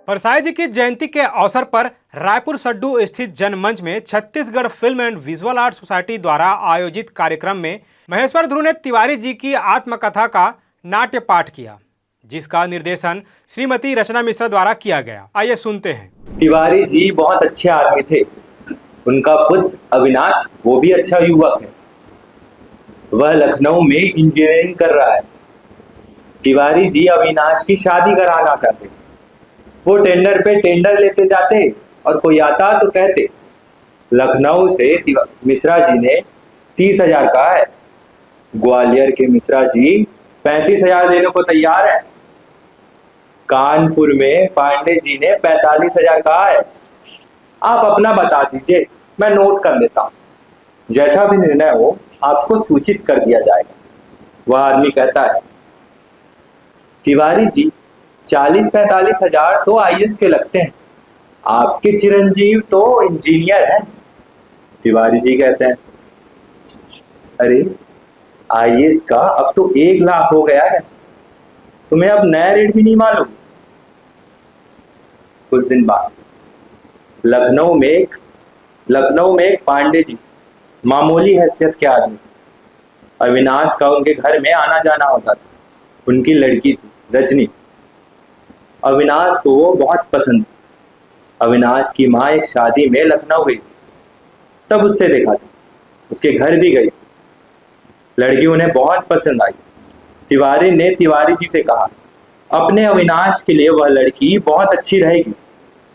परसाई जी की जयंती के अवसर पर रायपुर सड्डू स्थित जनमंच में Chhattisgarh film and visual art society द्वारा आयोजित कार्यक्रम में महेश्वर ध्रुव ने तिवारी जी की आत्मकथा का नाट्य पाठ किया, जिसका निर्देशन श्रीमती रचना मिश्रा द्वारा किया गया। आइए सुनते हैं। तिवारी जी बहुत अच्छे आदमी थे। उनका पुत्र अविनाश वो भी अच्छा युवक है। वह लखनऊ में इंजीनियरिंग कर रहा है। तिवारी जी अविनाश की शादी कराना चाहते थे। वो टेंडर पे टेंडर लेते जाते और कोई आता तो कहते लखनऊ से मिश्रा जी ने 30,000 कहा है। ग्वालियर के मिश्रा जी 35,000 देने को तैयार है। कानपुर में पांडे जी ने 45,000 कहा है। आप अपना बता दीजिए, मैं नोट कर लेता हूं। जैसा भी निर्णय हो आपको सूचित कर दिया जाएगा। वह आदमी कहता है, तिवारी जी 40-45,000 तो आईएएस के लगते हैं। आपके चिरंजीव तो इंजीनियर हैं। तिवारी जी कहते हैं, अरे आईएएस का अब तो 1 लाख हो गया है। तुम्हें अब नया रेट भी नहीं मालूम। कुछ दिन बाद लखनऊ में एक पांडे जी मामूली हैसियत के आदमी थे। अविनाश का उनके घर में आना जाना होता था। उनकी लड़की थी रजनी। अविनाश को वो बहुत पसंद थी। अविनाश की माँ एक शादी में लखनऊ गई थी, तब उससे देखा था। उसके घर भी गई थी। लड़की उन्हें बहुत पसंद आई। तिवारी ने तिवारी जी से कहा, अपने अविनाश के लिए वह लड़की बहुत अच्छी रहेगी।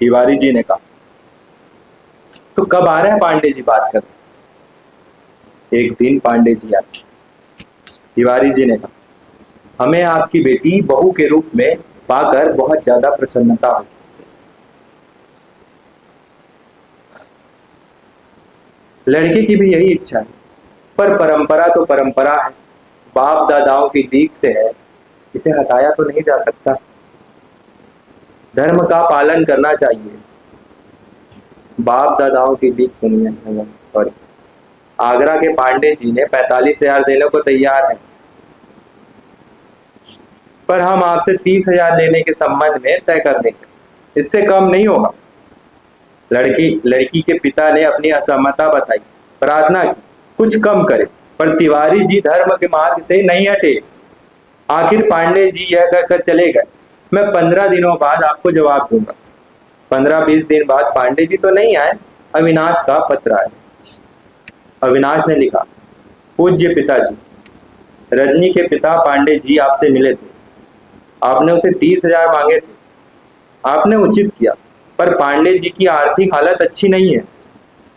तिवारी जी ने कहा, तो कब आ रहे हैं पांडे जी बात कर। एक दिन पांडे जी आए। तिवारी जी ने कहा, हमें आपकी बेटी बहू के रूप में पाकर बहुत ज्यादा प्रसन्नता हुई। लड़के की भी यही इच्छा है, पर परंपरा तो परंपरा है। बाप दादाओं की लीक से है, इसे हटाया तो नहीं जा सकता। धर्म का पालन करना चाहिए। बाप दादाओं की लीक सुनिए। सॉरी, आगरा के पांडे जी ने 45,000 देने को तैयार है, पर हम आपसे 30,000 लेने के संबंध में तय कर देंगे। इससे कम नहीं होगा। लड़की के पिता ने अपनी असहमता बताई, प्रार्थना की कुछ कम करे, पर तिवारी जी धर्म के मार्ग से नहीं हटे। आखिर पांडे जी यह कहकर चले गए, मैं 15 दिनों बाद आपको जवाब दूंगा। 15-20 दिन बाद पांडे जी तो नहीं आए। अविनाश का पत्र आया। अविनाश ने लिखा, पूज्य पिताजी, रजनी के पिता पांडे जी आपसे मिले थे। आपने उसे 30,000 मांगे थे। आपने उचित किया, पर पांडे जी की आर्थिक हालत अच्छी नहीं है।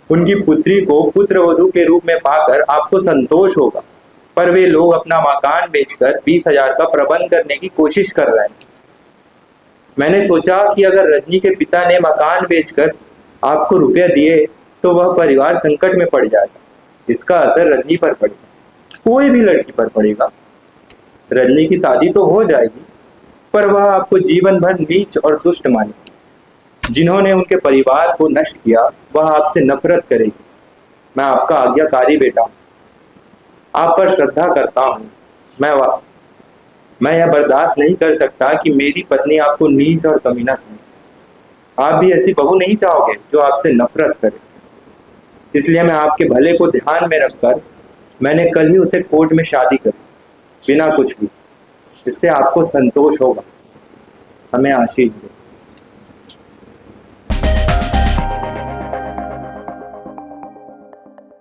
उनकी पुत्री को पुत्रवधू के रूप में पाकर आपको संतोष होगा, पर वे लोग अपना मकान बेचकर 20,000 का प्रबंध करने की कोशिश कर रहे हैं। मैंने सोचा कि अगर रजनी के पिता ने मकान बेचकर आपको रुपया दिए तो वह परिवार संकट में पड़ जाएगा। इसका असर रजनी पर पड़ेगा, कोई भी लड़की पर पड़ेगा। रजनी की शादी तो हो जाएगी, पर वह आपको जीवन भर नीच और दुष्ट मानेगी। जिन्होंने उनके परिवार को नष्ट किया वह आपसे नफरत करेगी। मैं आपका आज्ञाकारी बेटा हूं, आप पर श्रद्धा करता हूं। मैं यह बर्दाश्त नहीं कर सकता कि मेरी पत्नी आपको नीच और कमीना समझे। आप भी ऐसी बहू नहीं चाहोगे जो आपसे नफरत करे। इसलिए मैं आपके भले को ध्यान में रखकर मैंने कल ही उसे कोर्ट में शादी करी, बिना कुछ भी। इससे आपको संतोष होगा। हमें आशीष दे।